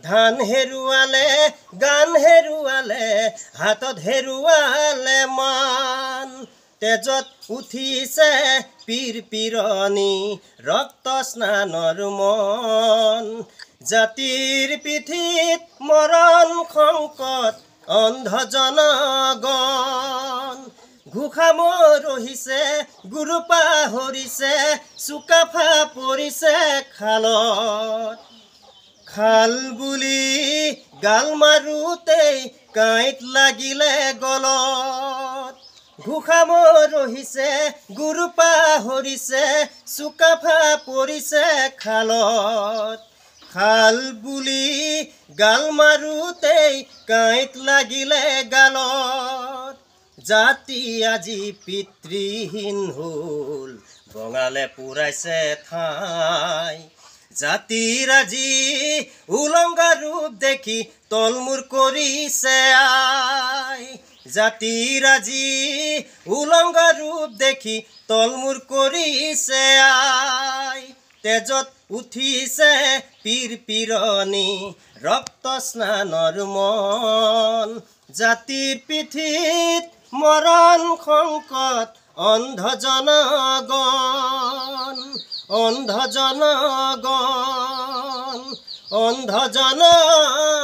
ধান হেৰুৱালে গান হেৰুৱালে হাতত হেৰুৱালে মান তেজত উঠিছে পীৰ পীৰণি ৰক্ত স্নানৰ মন জাতিৰ পিঠিত মৰণ সংকট অন্ধ জনগণ ঘোষা মৰহিছে গুৰু পাহৰিছে চুকাফা পৰিছে খালত খাল বুলি গাল মাৰোতেই কাঁইট লাগিলে গলত ঘোষা মৰহিছে গুৰু পাহৰিছে চুকাফা পৰিছে খালত খাল বুলি গাল মাৰোতেই কাঁইট লাগিলে গালত জাতি আজি পিতৃহীন হ'ল বঙালে পুৰাইছে ঠাই জাতিৰ আজি উলংঘা ৰূপ দেখি তলমূৰ কৰিছে আই জাতিৰ আজি উলংঘা ৰূপ দেখি তলমূৰ কৰিছে আই তেজত উঠিছে পীৰ পীৰণি ৰক্ত স্নানৰ মন জাতিৰ পিঠিত মৰণ সংকট অন্ধ জনগণ অন্ধ জনগণ অন্ধ জনগণ